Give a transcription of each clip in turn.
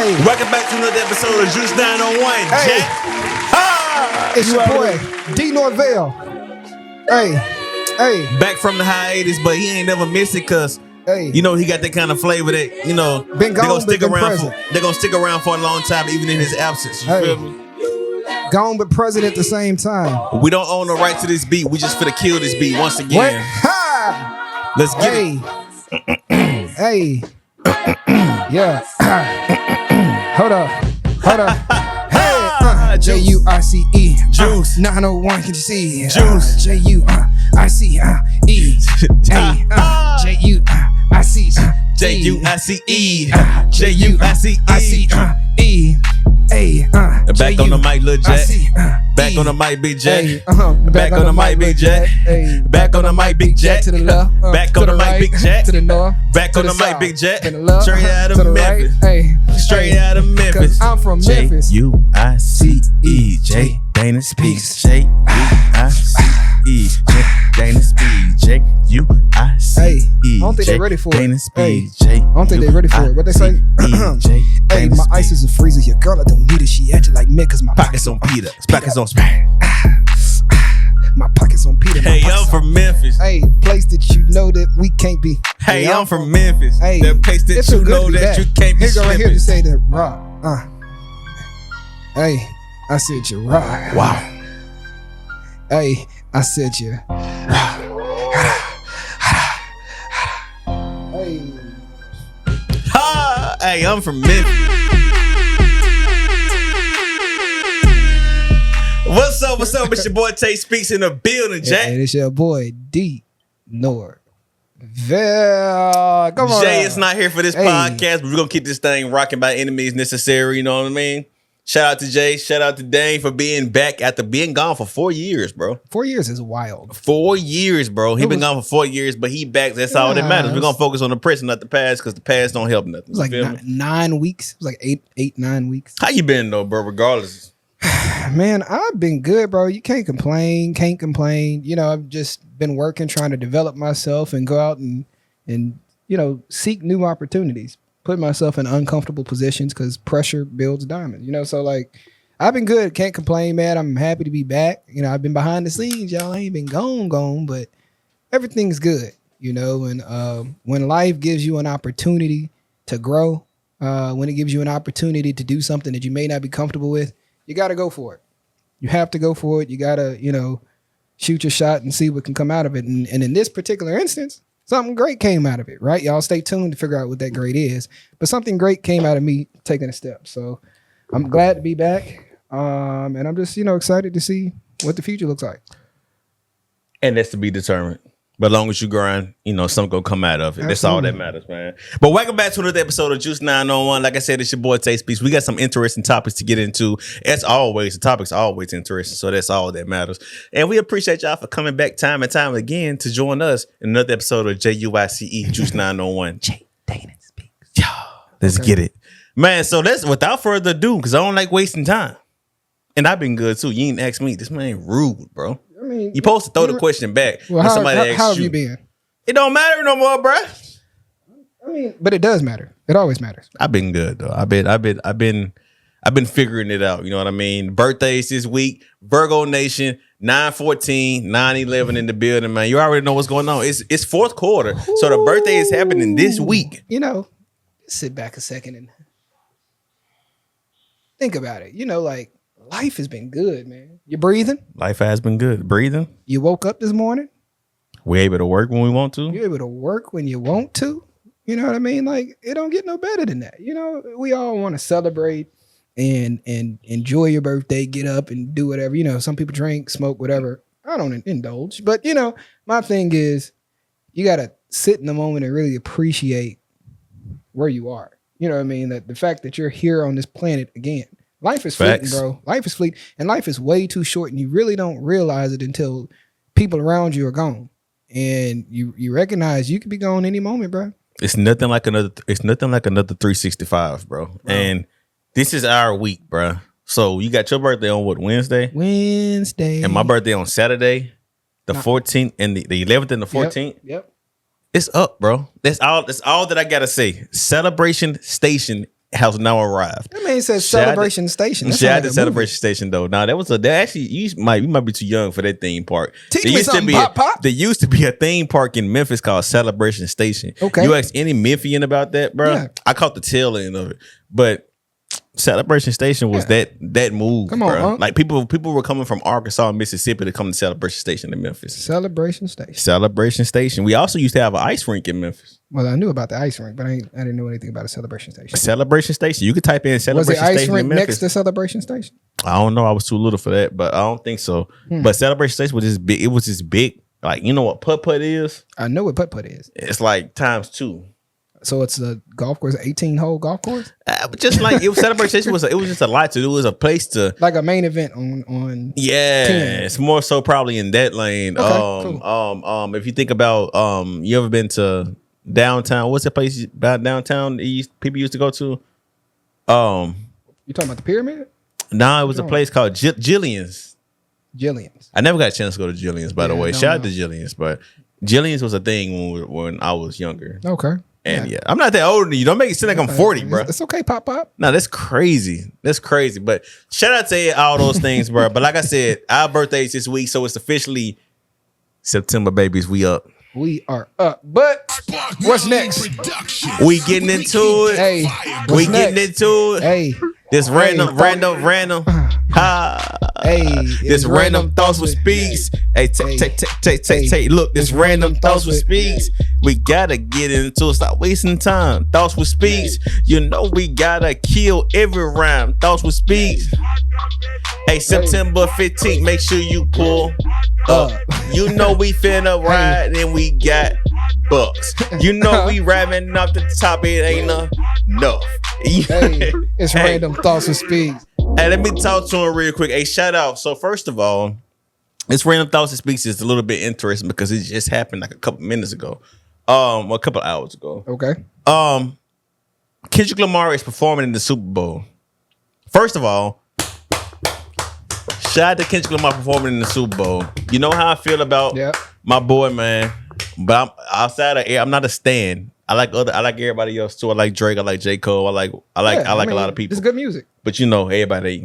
Hey. Welcome back to another episode of Juice 901. Hey. Jack. Ah! It's your boy, D. Norvell. Hey. Back from the hiatus, but he ain't never missed it because you know he got that kind of flavor that, you know, Been gone, they're gonna stick been around present. they're gonna stick around for a long time, even in his absence. You feel me? Gone but present at the same time. We don't own the right to this beat. We just finna kill this beat once again. What? Ha! Let's get it. Hey. Yeah. Hold up. Hey. J-U-I-C-E. Juice. 901, can you see? Juice. J-U-I-C-E. Hey. J-U-I-C. J-U-I-C-E. J-U-I-C-E. Hey, back on the mic, Lil Jack. Back on the mic, Big Jack. Back on the mic, Big Jack. Back on the mic, Big Jack. To the left. Back on the mic, Big Jack. To the north. Back on the mic, Big Jack. Straight out to of the Memphis. Right. Hey. Straight out of Memphis. I'm from Memphis. J-U-I-C-E. J. Dana speaks. J-U-I-C-E. J. Dana speaks. J-U-I-C-E. Hey, I don't think they're ready for it. Dana Hey, speaks. J. I don't think they're ready for it. What they say? Hey, my ice is a freezer. Your girl, I don't need it. She acting like me cause my Pockets on Peter. Pockets on my pockets on Peter. Hey, I'm from Memphis. Hey, place that you know that we can't be. Hey, I'm from Memphis. Hey, that place that it you feel good know to be that back. you can't be Here go right here to slipping. say that rock. Hey, I said you rock. Wow. Hey, I said you. Hey. Ha! Hey, I'm from Memphis. What's up? What's up? It's your boy Tay Speaks in the building, Jack. And it's your boy D. Norvell. Come on. Jay is not here for this Hey. podcast, but we're gonna keep this thing rocking by any means necessary. You know what I mean? Shout out to Jay. Shout out to Dane for being back after being gone for 4 years, bro. 4 years is wild. 4 years, bro. He been gone for 4 years, but he back. That's all that matters. We're gonna focus on the present, not the past, because the past don't help nothing. It was like You feel me? 9 weeks. It was like 9 weeks. How you been though, bro? Regardless. Man, I've been good, bro. You can't complain. You know, I've just been working, trying to develop myself and go out and you know, seek new opportunities. Put myself in uncomfortable positions because pressure builds diamonds. You know, so like I've been good. Can't complain, man. I'm happy to be back. You know, I've been behind the scenes, y'all. I ain't been gone, but everything's good. You know, and when life gives you an opportunity to grow, when it gives you an opportunity to do something that you may not be comfortable with, you got to go for it. You have to go for it. You got to, you know, shoot your shot and see what can come out of it. And in this particular instance, something great came out of it, right? Y'all stay tuned to figure out what that great is. But something great came out of me taking a step. So I'm glad to be back. And I'm just, you know, excited to see what the future looks like. And that's to be determined. But as long as you grind, you know, something gonna come out of it. That's all that matters, man. But welcome back to another episode of Juice 901. Like I said, it's your boy Tay Speaks. We got some interesting topics to get into. As always, the topic's always interesting, so that's all that matters. And we appreciate y'all for coming back time and time again to join us in another episode of JUICE Juice 901. J. Dana Speaks. Yo, let's get it. Man, so let's, without further ado, because I don't like wasting time. And I've been good too. You ain't ask me. This man rude, bro. I mean, you supposed to throw the question back when somebody asks you. How have you been? It don't matter no more, bro. I mean, but it does matter. It always matters. I've been good though. I've been figuring it out. You know what I mean? Birthdays this week, Virgo Nation, 9/14, 9/11 in the building, man. You already know what's going on. It's fourth quarter, so the birthday is happening this week. You know, sit back a second and think about it. You know, like life has been good, man. You breathing? Life has been good. Breathing. You woke up this morning? We're able to work when we want to. You're able to work when you want to. You know what I mean? Like, it don't get no better than that. You know, we all want to celebrate and enjoy your birthday, get up and do whatever. You know, some people drink, smoke, whatever. I don't indulge. But, you know, my thing is you got to sit in the moment and really appreciate where you are. You know what I mean? That the fact that you're here on this planet again. Life is fleeting, bro. Life is fleeting. And life is way too short. And you really don't realize it until people around you are gone. And you recognize you could be gone any moment, bro. It's nothing like another 365, bro. And this is our week, bro. So you got your birthday on what, Wednesday? Wednesday. And my birthday on Saturday, the 14th and the 11th and the 14th. Yep. It's up, bro. That's all that I gotta say. Celebration Station has now arrived. That man says Shout out Celebration Station. That Shout out sound to like a Celebration Station though. Now that was that actually you might be too young for that theme park. Teach me something, Pop. There used to be a theme park in Memphis called Celebration Station. Okay. You ask any Memphian about that, bro. Yeah. I caught the tail end of it, but Celebration Station was that move. Come on, bro. huh? Like people were coming from Arkansas and Mississippi to come to Celebration Station in Memphis. Celebration Station. Celebration Station. We also used to have an ice rink in Memphis. Well, I knew about the ice rink, but I didn't know anything about a Celebration Station. Celebration Station. You could type in Was Celebration the ice Station in rink Memphis. next to Celebration Station? I don't know. I was too little for that, but I don't think so. But Celebration Station was just big. It was just big. Like, you know what putt-putt is? I know what putt-putt is. It's like times 2. So it's a golf course, 18-hole golf course? But just like it was Celebration Station it was just a lot to do. It was a place to Like a main event on yeah. 10. It's more so probably in that lane. Okay, cool. If you think about you ever been to downtown? What's the place about downtown people used to go to? You talking about the pyramid? Nah, it was a place called Jillian's. Jillian's. I never got a chance to go to Jillian's, by the Yeah, way. don't Shout out know. to Jillian's, but Jillian's was a thing when I was younger. Okay. And yeah, I'm not that old than you. Don't make it seem like I'm 40, bro. It's okay, Pop. No, that's crazy. That's crazy. But shout out to all those things, bro. But like I said, our birthday's this week, so it's officially September, babies. We up. We are up. But what's next? We getting into it. Hey, we what's getting next? into it. Hey, This random. This random thoughts with speaks. Hey, take. Look, this random thoughts with speaks. We gotta get into it. Stop wasting time. Thoughts with speaks. You know we gotta kill every rhyme. Thoughts with speaks. Hey, September 15th, make sure you pull up. You know we finna ride and we got bucks. You know we rapping off the top, it ain't enough. hey, it's random thoughts with speed. Hey, let me talk to him real quick. Hey, shout out. So first of all, this random thoughts and speaks is a little bit interesting because it just happened like a couple minutes ago, a couple hours ago. Okay. Kendrick Lamar is performing in the Super Bowl. First of all, shout out to Kendrick Lamar performing in the Super Bowl. You know how I feel about my boy, man. But I'm outside of I'm not a stan. I like everybody else too. I like Drake. I like J. Cole. I like a lot of people. It's good music. But you know, everybody,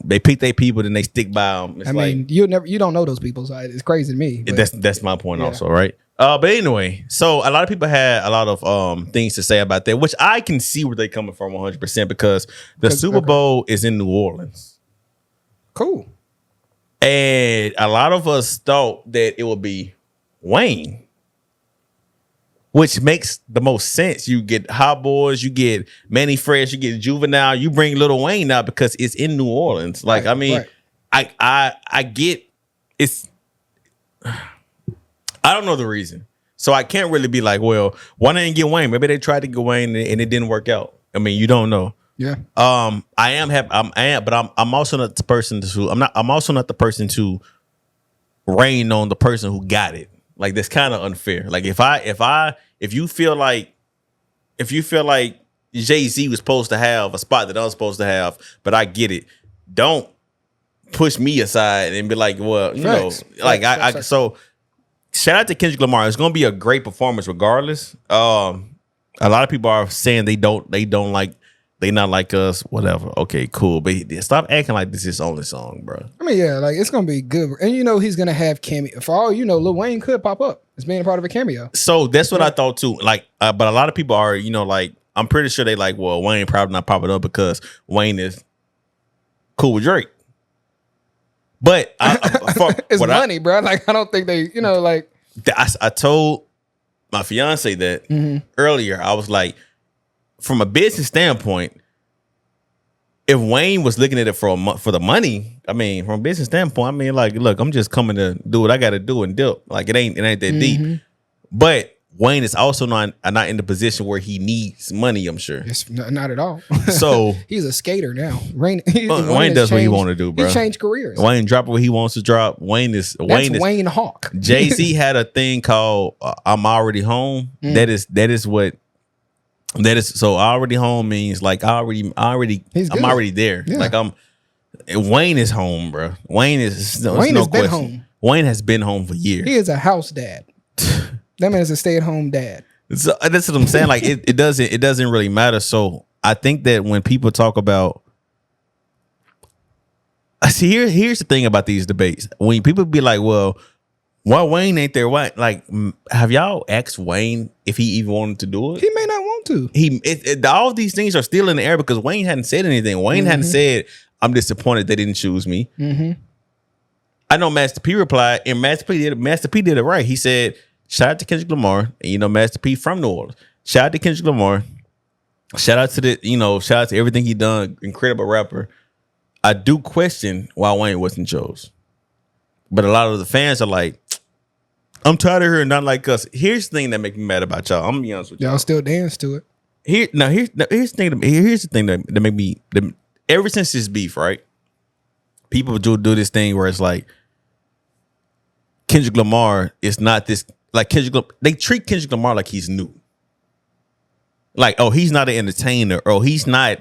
they pick their people, then they stick by them. It's you don't know those people, so it's crazy to me. But that's my point also, right? But anyway, so a lot of people had a lot of things to say about that, which I can see where they're coming from 100% because the Super Bowl is in New Orleans. Cool. And a lot of us thought that it would be Wayne. Which makes the most sense. You get Hot Boys, you get Manny Fresh, you get Juvenile, you bring Lil Wayne out because it's in New Orleans. Like, right. I get it's. I don't know the reason, so I can't really be like, well, why didn't get Wayne? Maybe they tried to get Wayne and it didn't work out. I mean, you don't know. Yeah. I am happy. But I'm also not the person to. I'm also not the person to rain on the person who got it. Like that's kind of unfair. Like if you feel like Jay-Z was supposed to have a spot that I was supposed to have, but I get it. Don't push me aside and be like, well, so shout out to Kendrick Lamar. It's gonna be a great performance regardless. A lot of people are saying they not like us, whatever. Okay, cool. But stop acting like this is his only song, bro. I mean, yeah, like it's gonna be good, and he's gonna have cameo. For all you know, Lil Wayne could pop up as being a part of a cameo. So that's what I thought too. Like, but a lot of people are, like, I'm pretty sure they like, well, Wayne probably not popping up because Wayne is cool with Drake. But it's money, bro. Like, I don't think they, like. I told my fiance that earlier. I was like, from a business standpoint, if Wayne was looking at it for the money, I mean, from a business standpoint, I mean, like, look, I'm just coming to do what I got to do and dip. Like, it ain't that deep. But Wayne is also not in the position where he needs money, I'm sure. It's not at all. So he's a skater now. Wayne does what he want to do, bro. He changed careers. Wayne drop what he wants to drop. Wayne Hawk. Jay-Z had a thing called "I'm Already Home." That is so already home means like I'm already there. Yeah. Like Wayne is home, bro. Wayne has been home. Wayne has been home for years. He is a house dad. That man is a stay-at-home dad. So that's what I'm saying. Like it doesn't really matter. So I think that when people talk about, see, here's the thing about these debates. When people be like, well, why Wayne ain't there? Why? Like, have y'all asked Wayne if he even wanted to do it? He may not want to. All of these things are still in the air because Wayne hadn't said anything. Wayne hadn't said, I'm disappointed they didn't choose me. I know Master P replied, and Master P did it right. He said, shout out to Kendrick Lamar, and Master P from New Orleans. Shout out to Kendrick Lamar. Shout out to shout out to everything he done. Incredible rapper. I do question why Wayne wasn't chose. But a lot of the fans are like, I'm tired of hearing not like us. Here's the thing that make me mad about y'all. I'm gonna be honest with y'all. Y'all still dance to it. Here's the thing that make me, ever since this beef, right? People do this thing where it's like Kendrick Lamar is not this, like they treat Kendrick Lamar like he's new. Like, oh, he's not an entertainer. Oh, he's not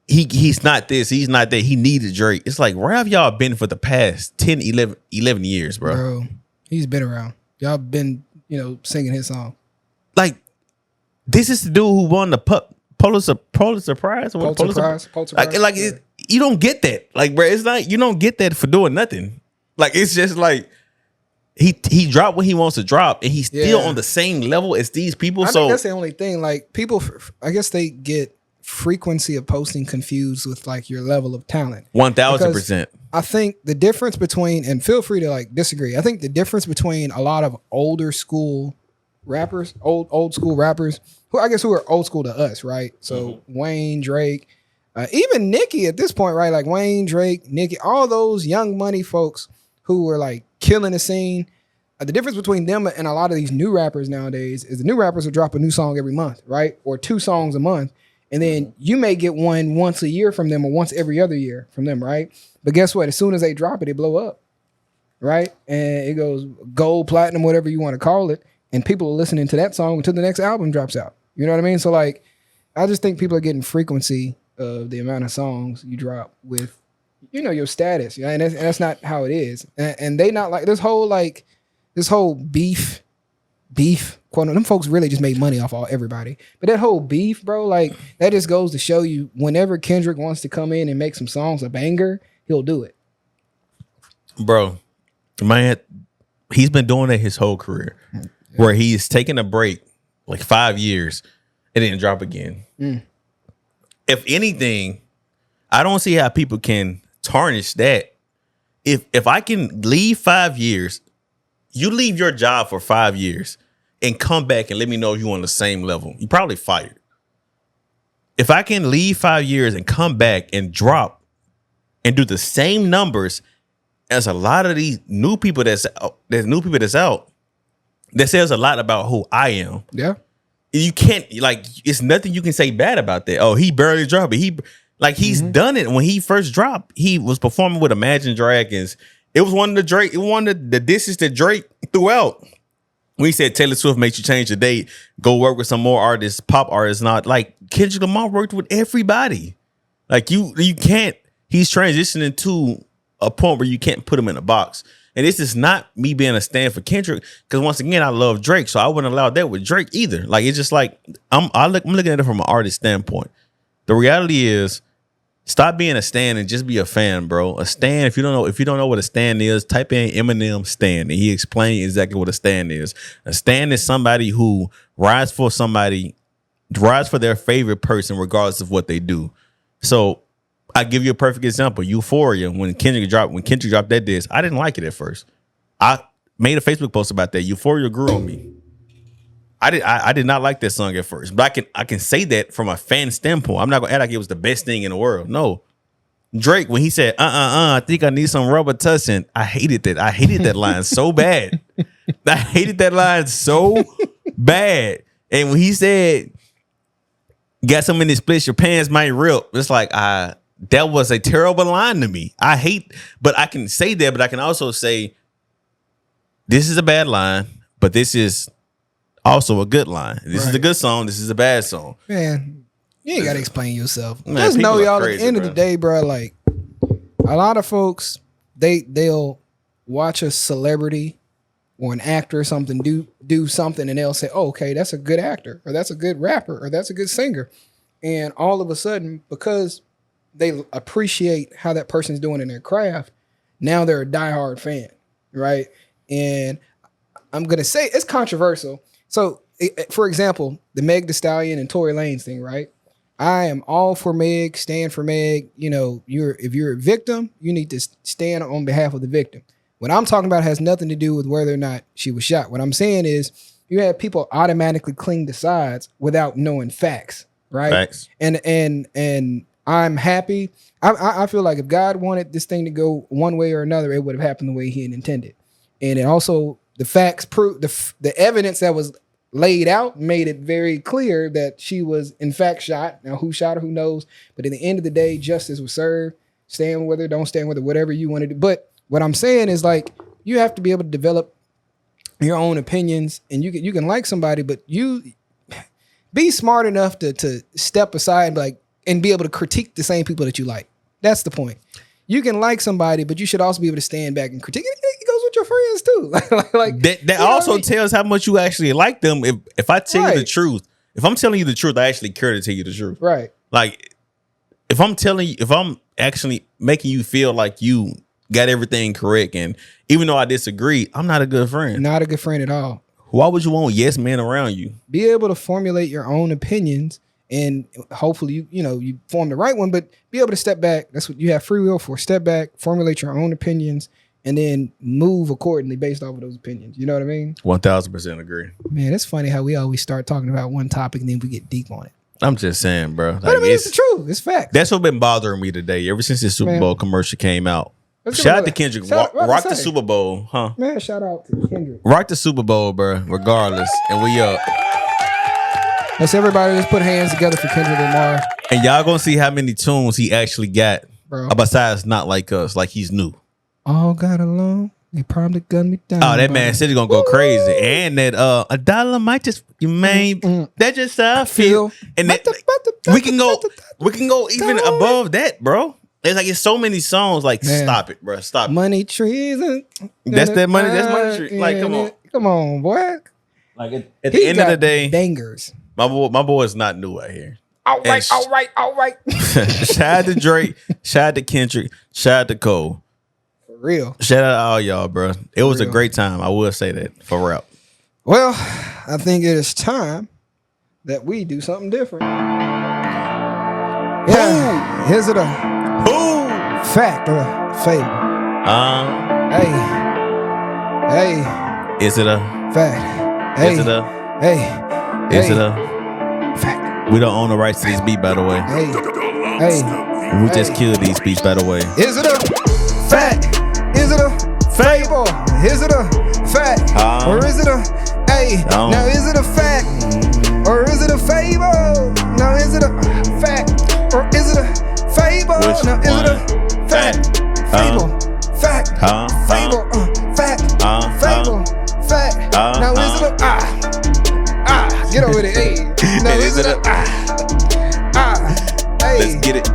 this, he's not that. He needed Drake. It's like, where have y'all been for the past 10, 11 years, bro? Bro, he's been around. Y'all been, singing his song. Like, this is the dude who won the Pulitzer Prize. Like you don't get that. Like, bro, it's like you don't get that for doing nothing. Like, it's just like he dropped what he wants to drop, and he's still on the same level as these people. I think that's the only thing. Like, people, I guess they get frequency of posting confused with like your level of talent. 1000%. I think the difference between, and feel free to like disagree, I think the difference between a lot of older school rappers, old school rappers, who are old school to us, right? So Wayne, Drake, even Nicki at this point, right? Like Wayne, Drake, Nicki, all those Young Money folks who were like killing the scene. The difference between them and a lot of these new rappers nowadays is the new rappers will drop a new song every month, right? Or 2 songs a month. And then you may get one once a year from them or once every other year from them, right? But guess what? As soon as they drop it, it blow up, right? And it goes gold, platinum, whatever you want to call it. And people are listening to that song until the next album drops out. You know what I mean? So like, I just think people are getting frequency of the amount of songs you drop with, your status. And that's not how it is. And they not like this whole beef, quote, them folks really just made money off everybody. But that whole beef, bro, like that just goes to show you whenever Kendrick wants to come in and make some songs a banger, he'll do it. Bro, man, he's been doing it his whole career. Where he's taking a break, like 5 years, and then drop again. If anything, I don't see how people can tarnish that. If I can leave 5 years, you leave your job for 5 years and come back and let me know if you're on the same level, you probably fired. If I can leave 5 years and come back and drop and do the same numbers as a lot of these new people that's out, that says a lot about who I am. Yeah. You can't, like, it's nothing you can say bad about that. Oh, he barely dropped it. He's done it. When he first dropped, he was performing with Imagine Dragons. It was one of the disses that Drake threw out. When he said Taylor Swift makes you change the date, go work with some more artists, pop artists, not like Kendrick Lamar worked with everybody. Like you can't, he's transitioning to a point where you can't put him in a box. And this is not me being a stand for Kendrick, because once again, I love Drake, so I wouldn't allow that with Drake either. Like, it's just like I'm looking at it from an artist standpoint. The reality is, stop being a stan and just be a fan, bro. A stan, if you don't know what a stan is, type in Eminem stan, and he explained exactly what a stan is. A stan is somebody who rides for their favorite person, regardless of what they do. So I give you a perfect example. Euphoria, when Kendrick dropped that disc, I didn't like it at first. I made a Facebook post about that. Euphoria grew on me. I did not like that song at first, but I can say that from a fan standpoint. I'm not gonna act like it was the best thing in the world. No. Drake, when he said, I think I need some rubber tussin', I hated that. I hated that line so bad. I hated that line so bad. And when he said, got some in this splits, your pants might rip, it's like, that was a terrible line to me. But I can say that, but I can also say, this is a bad line, but this is also a good line. This is a good song. This is a bad song. Man, you ain't got to explain yourself. Man, just know, y'all, crazy, at the end of the day, bro, like, a lot of folks, they'll watch a celebrity or an actor or something do something, and they'll say, oh, okay, that's a good actor, or that's a good rapper, or that's a good singer. And all of a sudden, because they appreciate how that person's doing in their craft, now they're a diehard fan, right? And I'm going to say it's controversial. So, for example, the Meg Thee Stallion and Tory Lanez thing, right? I am all for Meg, stand for Meg. You know, if you're a victim, you need to stand on behalf of the victim. What I'm talking about has nothing to do with whether or not she was shot. What I'm saying is you have people automatically cling to sides without knowing facts, right? Facts. And I'm happy. I feel like if God wanted this thing to go one way or another, it would have happened the way he had intended. And it also, the facts prove, the evidence that was laid out made it very clear that she was in fact shot. Now, who shot her, who knows? But at the end of the day, justice was served. Stand with her, don't stand with her, whatever you want to do. But what I'm saying is, like, you have to be able to develop your own opinions, and you can like somebody, but you be smart enough to step aside and be able to critique the same people that you like. That's the point. You can like somebody, but you should also be able to stand back and critique. It goes with your friends too. like that also tells how much you actually like them. If I tell you the truth, if I'm telling you the truth, I actually care to tell you the truth. Right. Like if I'm actually making you feel like you got everything correct, and even though I disagree, I'm not a good friend. Not a good friend at all. Why would you want yes men around you? Be able to formulate your own opinions, and hopefully you form the right one, but be able to step back. That's what you have free will for. Step back, formulate your own opinions, and then move accordingly based off of those opinions. You know what I mean? 1000% agree. Man, it's funny how we always start talking about one topic and then we get deep on it. I'm just saying, bro. But I mean, it's the truth. It's facts. That's what's been bothering me today ever since the Super Bowl commercial came out. Shout out to Kendrick. Rock the Super Bowl, huh? Man, shout out to Kendrick. Rock the Super Bowl, bro, regardless. And we up. Let's everybody just put hands together for Kendrick Lamar. And y'all gonna see how many tunes he actually got. Bro. Besides Not Like Us, like he's new. All got along. They probably gunned me down. Oh, that man said he's gonna go crazy. And that a dollar might just that just how I feel. And that we can go even above that, bro. It's like it's so many songs. Like, man, stop it, bro. Stop. Money trees. That's that money. That's money tree. Like, come on, boy. Like at the end of the day, bangers. My boy is not new out here. All right. Shout out to Drake. Shout out to Kendrick. Shout out to Cole. For real. Shout out to all y'all, bro. It was a great time. I will say that for rap. Well, I think it is time that we do something different. Yeah. Is it a fact or a fable? Hey. Is it a fact? Is it a Is it a fact? We don't own the rights to this beat, by the way. Hey. We just killed these beats, by the way. Is it a fact? Is it a fable? Is it a fact? Or is it a now is it a fact? Or is it a fable? Now is it a fact? Or is it a fable? Now is it a fact? Fable. Fact. Fable. Fact. Fable. Fact. Now is it a get over it. Hey. Now is it a hey. Let's get it.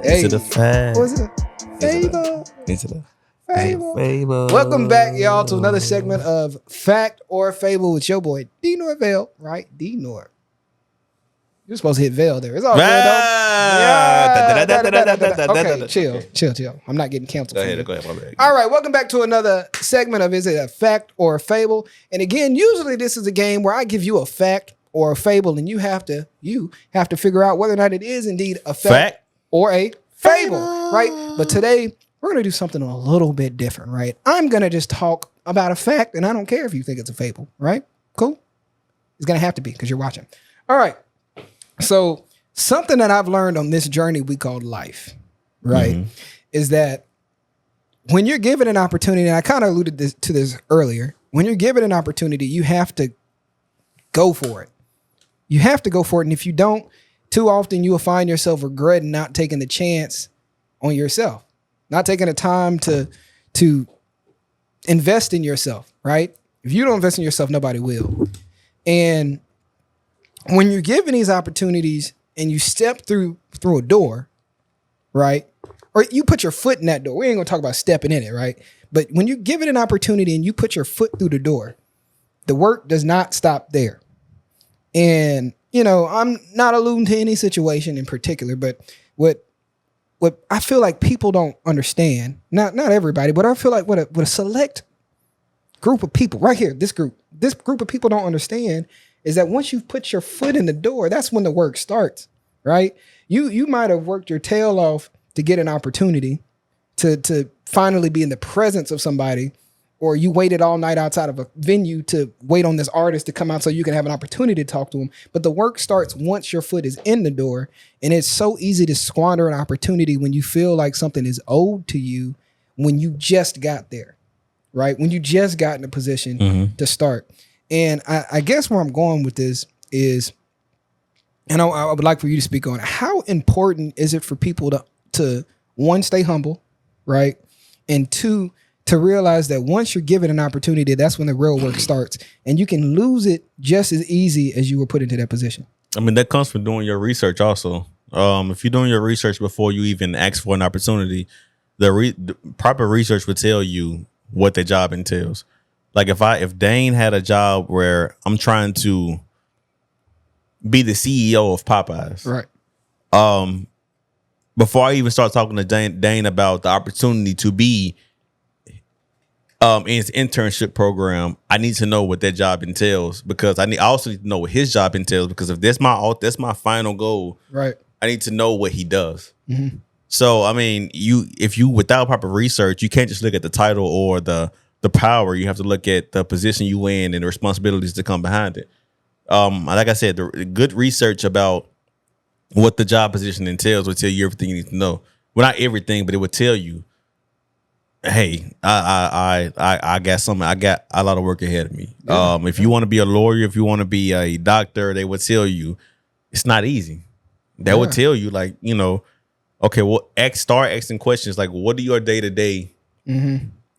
Is it a fact? Was it a fable? Is it a fable? Welcome back, y'all, to another segment of Fact or Fable with your boy D Norvell, right? D Nor. You're supposed to hit Veil there. It's all good though. Okay, chill. I'm not getting canceled. Go ahead, my bad. All right, welcome back to another segment of Is It a Fact or a Fable? And again, usually this is a game where I give you a fact or a fable, and you have to figure out whether or not it is indeed a fact or a fable, right? But today we're gonna do something a little bit different, right? I'm gonna just talk about a fact, and I don't care if you think it's a fable, right? Cool. It's gonna have to be because you're watching. All right. So something that I've learned on this journey we call life, right, is that when you're given an opportunity, and I kind of alluded to this earlier, when you're given an opportunity, you have to go for it. You have to go for it. And if you don't, too often you will find yourself regretting not taking the chance on yourself, not taking the time to invest in yourself, right? If you don't invest in yourself, nobody will. And when you're given these opportunities and you step through a door, right? Or you put your foot in that door. We ain't gonna talk about stepping in it, right? But when you're given an opportunity and you put your foot through the door, the work does not stop there. And I'm not alluding to any situation in particular, but what I feel like people don't understand, not everybody, but I feel like what a select group of people right here, this group of people don't understand is that once you've put your foot in the door, that's when the work starts, right? You might have worked your tail off to get an opportunity to finally be in the presence of somebody, or you waited all night outside of a venue to wait on this artist to come out so you can have an opportunity to talk to him. But the work starts once your foot is in the door, and it's so easy to squander an opportunity when you feel like something is owed to you when you just got there, right? When you just got in a position to start. And I guess where I'm going with this is, and I would like for you to speak on how important is it for people to one, stay humble, right? And two, to realize that once you're given an opportunity, that's when the real work starts. And you can lose it just as easy as you were put into that position. I mean, that comes from doing your research also. If you're doing your research before you even ask for an opportunity, the proper research would tell you what the job entails. Like if Dane had a job where I'm trying to be the CEO of Popeyes. Right. Before I even start talking to Dane about the opportunity to be in his internship program, I need to know what that job entails, because I also need to know what his job entails, because if that's my final goal, right, I need to know what he does. Mm-hmm. So I mean, if you without proper research, you can't just look at the title or the power. You have to look at the position you in and the responsibilities that come behind it. Like I said, the good research about what the job position entails will tell you everything you need to know. Well, not everything, but it would tell you, hey, I got something. I got a lot of work ahead of me. Yeah. If you want to be a lawyer, if you want to be a doctor, they would tell you it's not easy. They would tell you, like, okay, well, start asking questions like, what do your day-to-day,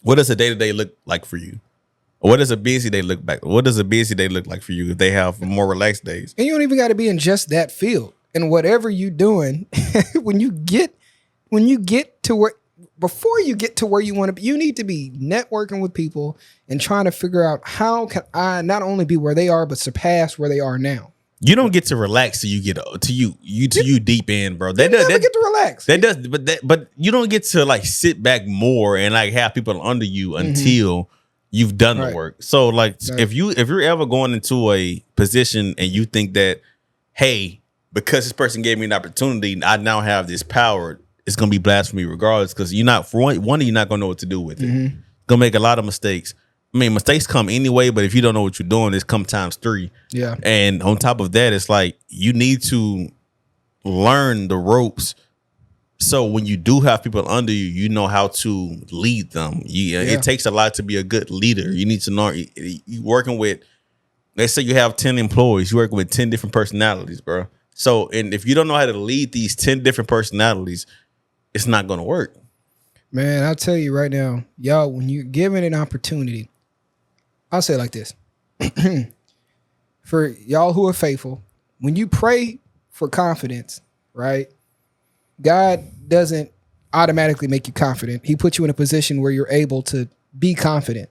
what does a day-to-day look like for you? What does a busy day look like? What does a busy day look like for you if they have more relaxed days? And you don't even got to be in just that field. And whatever you're doing, when you get to where, before you get to where you want to be, you need to be networking with people and trying to figure out, how can I not only be where they are, but surpass where they are now. You don't get to relax till you get to you deep in, bro. You never get to relax. That does, but you don't get to like sit back more and like have people under you until you've done the work. So like, if you're ever going into a position and you think that, hey, because this person gave me an opportunity, I now have this power, it's gonna be blasphemy regardless, because you're not, for one, you're not gonna know what to do with it. Gonna make a lot of mistakes. I mean, mistakes come anyway, but if you don't know what you're doing, it's come times 3. Yeah. And on top of that, it's like you need to learn the ropes. So when you do have people under you, you know how to lead them. It takes a lot to be a good leader. You need to know, you working with, let's say you have 10 employees, you're working with 10 different personalities, bro. So, and if you don't know how to lead these 10 different personalities, it's not going to work. Man, I'll tell you right now, y'all, when you're given an opportunity, I'll say it like this. For y'all who are faithful, when you pray for confidence, right? God doesn't automatically make you confident. He puts you in a position where you're able to be confident,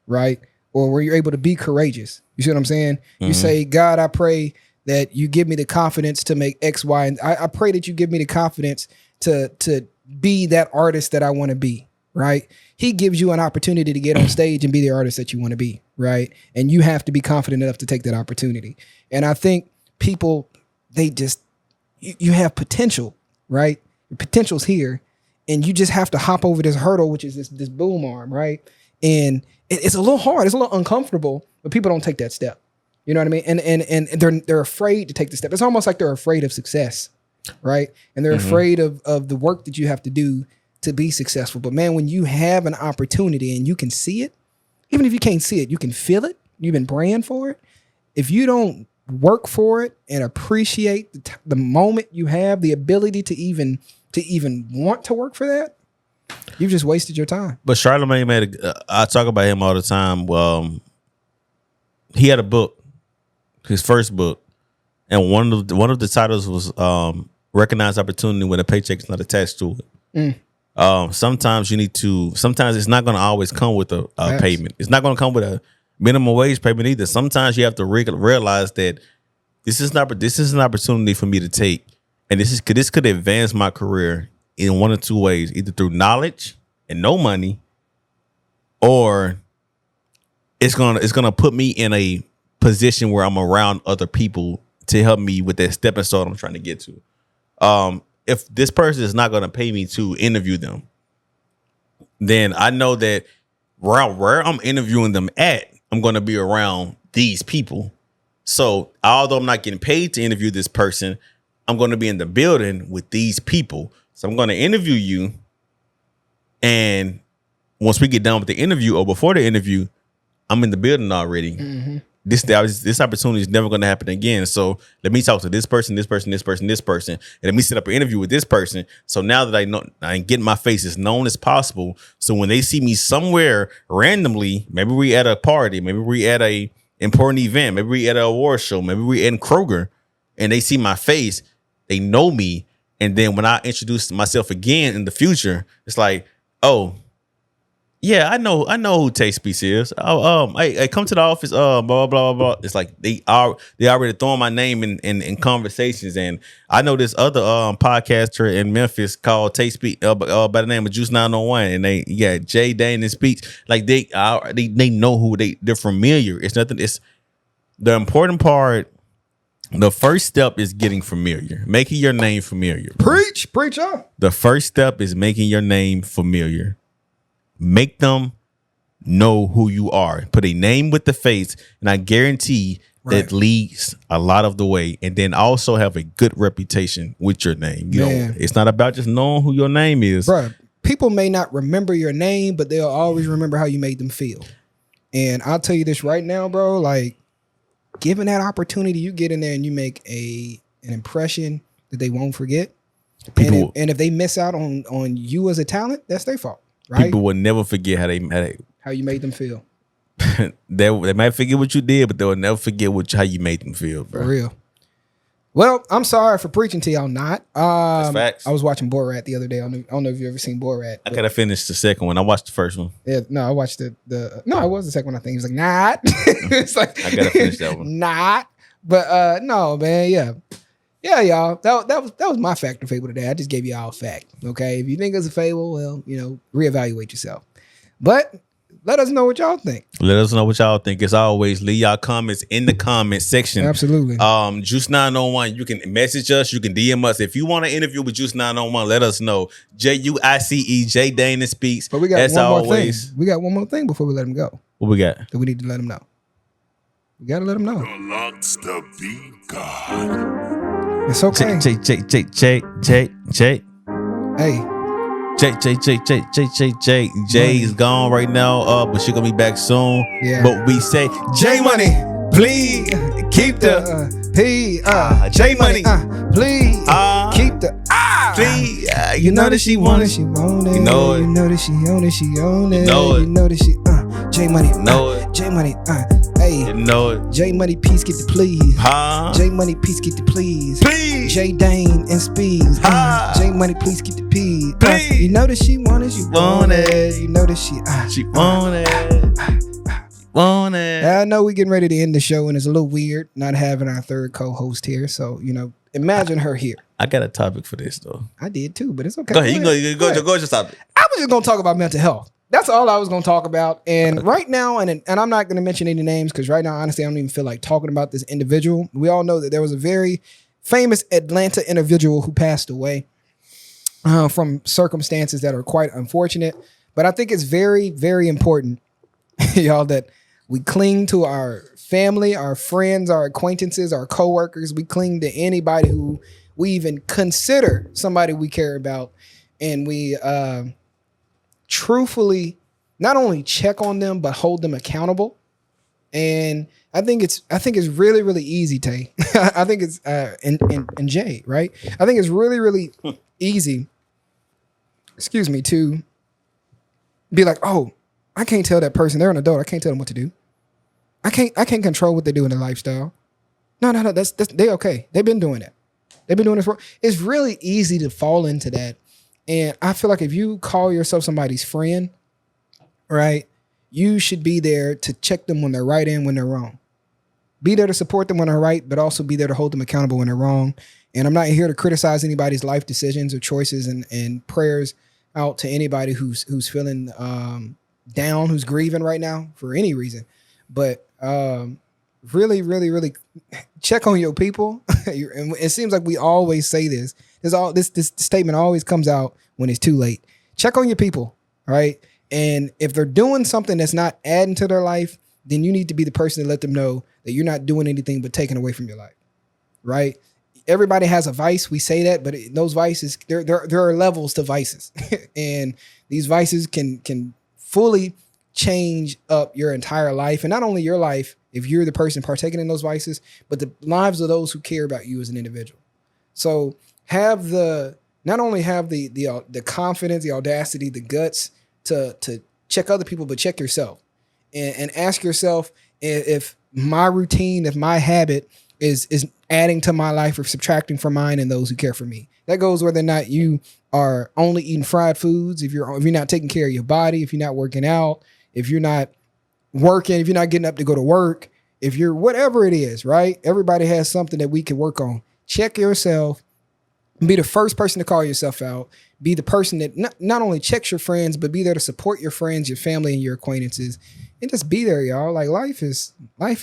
right? Or where you're able to be courageous. You see what I'm saying? You say, God, I pray that you give me the confidence to make X, Y, and I pray that you give me the confidence to be that artist that I want to be, right? He gives you an opportunity to get on stage and be the artist that you want to be, right? And you have to be confident enough to take that opportunity. And I think people, you have potential, right? Your potential's here, and you just have to hop over this hurdle, which is this boom arm, right? And it's a little hard, it's a little uncomfortable, but people don't take that step. You know what I mean? And they're afraid to take the step. It's almost like they're afraid of success, right? And they're afraid of the work that you have to do to be successful. But man, when you have an opportunity and you can see it, even if you can't see it, you can feel it. You've been praying for it. If you don't work for it and appreciate the moment you have, the ability to even want to work for that, you've just wasted your time. But Charlamagne I talk about him all the time. He had a book, his first book, and one of the titles was Recognized Opportunity When a Paycheck is Not Attached to it. Sometimes it's not going to always come with a payment. It's not going to come with a minimum wage payment either. Sometimes you have to realize that this is an opportunity for me to take, and this could advance my career in one of two ways, either through knowledge and no money, or it's gonna put me in a position where I'm around other people to help me with that stepping stone I'm trying to get to. If this person is not gonna pay me to interview them, then I know that where I'm interviewing them at, I'm gonna be around these people. So although I'm not getting paid to interview this person, I'm gonna be in the building with these people. So I'm gonna interview you, and once we get done with the interview or before the interview, I'm in the building already. Mm-hmm. This opportunity is never going to happen again. So let me talk to this person, this person, this person, this person, and let me set up an interview with this person. So now that I know I can get my face as known as possible. So when they see me somewhere randomly, maybe we at a party, maybe we at a important event, maybe we at an award show, maybe we in Kroger, and they see my face, they know me. And then when I introduce myself again in the future, it's like, oh, yeah, I know who Tay Speaks is. Oh, hey, come to the office. Blah blah blah blah. It's like they already throwing my name in conversations, and I know this other podcaster in Memphis called Tay Speaks by the name of Juice 901, and they Jay Dane and Speaks. Like they know who they're familiar. It's nothing. It's the important part. The first step is getting familiar, making your name familiar. Preach on. The first step is making your name familiar. Make them know who you are. Put a name with the face, and I guarantee that leads a lot of the way. And then also have a good reputation with your name. You know, it's not about just knowing who your name is. Bro, people may not remember your name, but they'll always remember how you made them feel. And I'll tell you this right now, bro, like, given that opportunity, you get in there and you make an impression that they won't forget. And if they miss out on you as a talent, that's their fault. Right? People will never forget how you made them feel. they might forget what you did, but they will never forget how you made them feel, bro. For real. Well, I'm sorry for preaching to y'all. Not. That's facts. I was watching Borat the other day. I don't know if you ever seen Borat. I gotta finish the second one. I watched the first one. Yeah, no, I watched the. No, it was the second one. I think he was like, not. It's like I gotta finish that one. Not. But no, man. Yeah, y'all. That was my fact or fable today. I just gave y'all a fact. Okay, if you think it's a fable, well, reevaluate yourself. But let us know what y'all think. Let us know what y'all think. As always, leave y'all comments in the comment section. Absolutely. Juice 901. You can message us. You can DM us if you want to interview with Juice 901. Let us know. JUICE J Dane and Speaks. But we got one more thing. We got one more thing before we let him go. What we got? That we need to let him know. We gotta let him know. The be God. It's okay. J. Hey. J. Jay's gone right now, but she gonna be back soon. Yeah. But we say J Money, please keep the J Money, please keep the please. You know that she want it, she want it. You know it. You know that she own it, she own it. You know it. You know that she J Money, know it. J Money, hey. You know it. J Money, peace, get the please. J Money, peace, get the please. Please. J Dane and Speeds. J Money, please get the peas. Please. You know that she want it, she want it. You know that she want it. Want it. I know we're getting ready to end the show, and it's a little weird not having our third co-host here. So, imagine her here. I got a topic for this though. I did too, but it's okay. Go ahead. You go to your topic. I was just gonna talk about mental health. That's all I was gonna talk about. And right now, and I'm not gonna mention any names because right now, honestly, I don't even feel like talking about this individual. We all know that there was a very famous Atlanta individual who passed away from circumstances that are quite unfortunate. But I think it's very, very important, y'all, that we cling to our family, our friends, our acquaintances, our coworkers. We cling to anybody who we even consider somebody we care about, and we truthfully not only check on them but hold them accountable. And I think it's really, really easy, Tay. I think it's and Jay, right? I think it's really, really easy. Excuse me, to be like, oh, I can't tell that person, they're an adult, I can't tell them what to do. I can't control what they do in their lifestyle. No, that's they okay. They've been doing that. They've been doing this for. It's really easy to fall into that. And I feel like if you call yourself somebody's friend, right, you should be there to check them when they're right and when they're wrong. Be there to support them when they're right, but also be there to hold them accountable when they're wrong. And I'm not here to criticize anybody's life decisions or choices, and prayers out to anybody who's feeling down, who's grieving right now for any reason. But really, really, really check on your people. And it seems like we always say this. This statement always comes out when it's too late. Check on your people, right? And if they're doing something that's not adding to their life, then you need to be the person to let them know that you're not doing anything but taking away from your life, right? Everybody has a vice. We say that, but those vices, there are levels to vices. And these vices can fully change up your entire life. And not only your life, if you're the person partaking in those vices, but the lives of those who care about you as an individual. So not only have the confidence, the audacity, the guts to check other people, but check yourself and ask yourself if my routine, if my habit is adding to my life or subtracting from mine and those who care for me. That goes whether or not you are only eating fried foods, if you're not taking care of your body, if you're not working out, if you're not working, if you're not getting up to go to work, if you're whatever it is, right? Everybody has something that we can work on. Check yourself. Be the first person to call yourself out. Be the person that not only checks your friends, but be there to support your friends, your family, and your acquaintances. And just be there, y'all. Like life is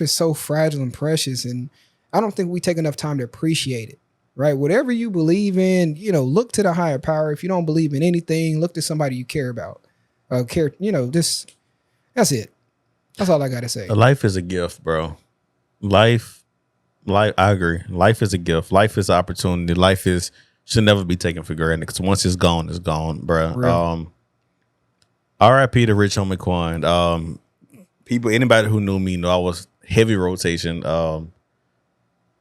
so fragile and precious, and I don't think we take enough time to appreciate it, right? Whatever you believe in, look to the higher power. If you don't believe in anything, look to somebody you care about. That's it. That's all I got to say. Life is a gift, bro. Life, I agree. Life is a gift. Life is an opportunity. Should never be taken for granted, because once it's gone, bro. Really? R.I.P. to Rich Homie Quan. Anybody who knew me know I was heavy rotation.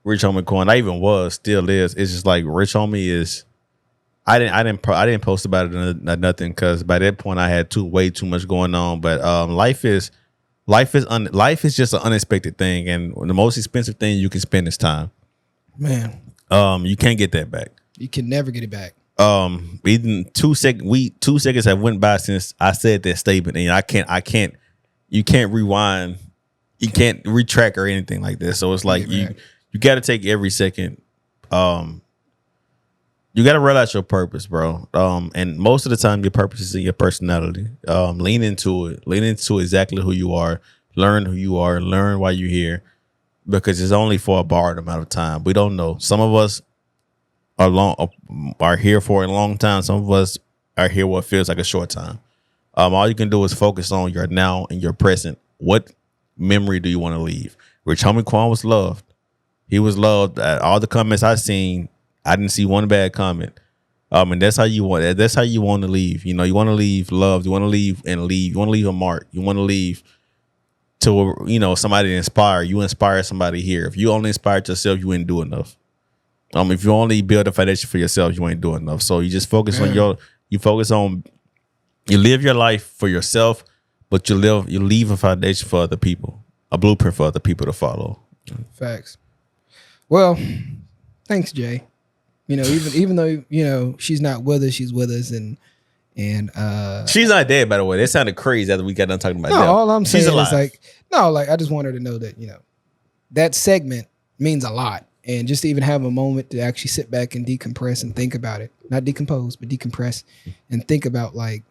Rich Homie Quan, I even still is. It's just like Rich Homie is. I didn't post about it or nothing, because by that point I had way too much going on. But life is just an unexpected thing, and the most expensive thing you can spend is time. Man, you can't get that back. You can never get it back. Even 2 seconds have went by since I said that statement, and you can't rewind, you can't retract or anything like that. So it's like you got to take every second. You got to realize your purpose, bro. And most of the time, your purpose is in your personality. Lean into it. Lean into exactly who you are. Learn who you are. Learn why you're here, because it's only for a borrowed amount of time. We don't know. Some of us are here for a long time. Some of us are here what feels like a short time. All you can do is focus on your now and your present. What memory do you want to leave? Rich Homie Quan was loved. He was loved. All the comments I seen, I didn't see one bad comment. And that's how you want to leave. You want to leave loved. You want to leave and leave. You want to leave a mark. You want to leave to somebody to inspire. You inspire somebody here. If you only inspired yourself, you ain't do enough. If you only build a foundation for yourself, you ain't doing enough. So you just focus on you live your life for yourself, but you leave a foundation for other people, a blueprint for other people to follow. Facts. Well, thanks, Jay. Even though she's not with us, she's with us, and she's not dead, by the way. That sounded crazy after we got done talking about that. All I'm saying is I just want her to know that that segment means a lot. And just to even have a moment to actually sit back and decompress and think about it. Not decompose, but decompress and think about life,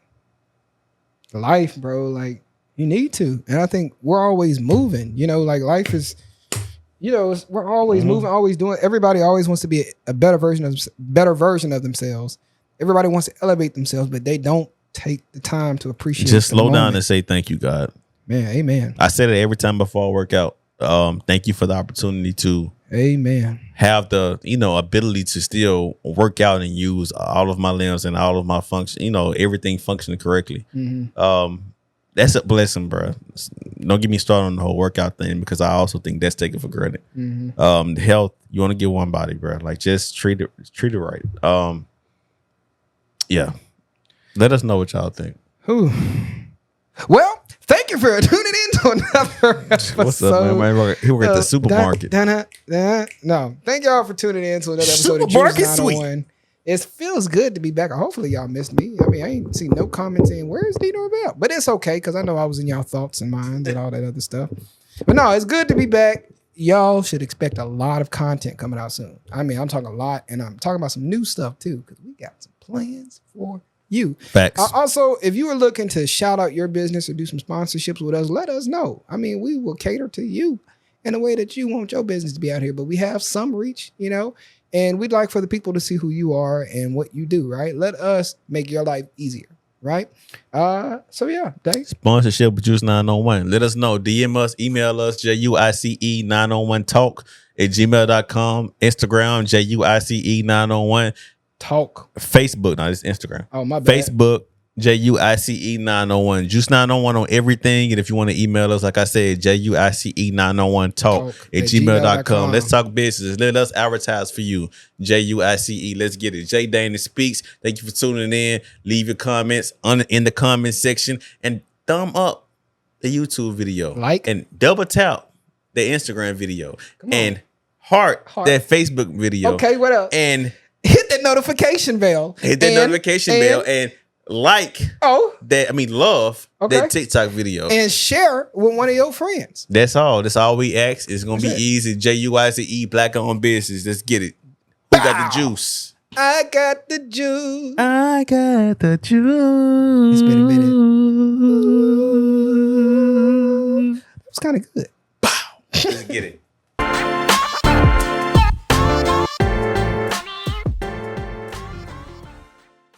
bro. Like you need to. And I think we're always moving, life is, we're always moving, always doing. Everybody always wants to be a better version of themselves. Everybody wants to elevate themselves, but they don't take the time to appreciate. Just slow down and say, thank you, God. Man, amen. I said it every time before I work out. Thank you for the opportunity to have the ability to still work out and use all of my limbs and all of my function, everything functioning correctly. That's a blessing, bro. Don't get me started on the whole workout thing, because I also think that's taken for granted. Health, you want to get one body, bro. Like just treat it right. Yeah. Let us know what y'all think. Well, thank you for tuning in to another episode. What's up, man? He worked at the supermarket. No, thank y'all for tuning in to another episode of Juice 901. It feels good to be back. Hopefully y'all missed me. I mean, I ain't seen no comments saying, where's Dino about? But it's okay, because I know I was in y'all thoughts and minds and all that other stuff. But no, it's good to be back. y'all should expect a lot of content coming out soon. I mean, I'm talking a lot, and I'm talking about some new stuff too, because we got some plans for you. Facts. Also, if you are looking to shout out your business or do some sponsorships with us, let us know. I mean, we will cater to you in the way that you want your business to be out here, but we have some reach, you know, and we'd like for the people to see who you are and what you do, right? Let us make your life easier, right? So yeah, Dave. Sponsorship with Juice 901. Let us know. DM us, email us, JUICE901talk@gmail.com. Instagram, JUICE901. Talk. Facebook. No, this is Instagram. Oh, my bad. Facebook, JUICE901. Juice 901 on everything. And if you want to email us, like I said, JUICE901talk@gmail.com. Let's talk business. Let us advertise for you. JUICE. Let's get it. J Dana Speaks. Thank you for tuning in. Leave your comments in the comment section and thumb up the YouTube video. Like. And double tap the Instagram video. And heart that Facebook video. Okay, what else? And hit that notification bell. Hit that notification bell and love that TikTok video. And share with one of your friends. That's all. That's all we ask. It's gonna be easy. JUICE, black owned business. Let's get it. Who got the juice? I got the juice. I got the juice. It's been a minute. That was kind of good.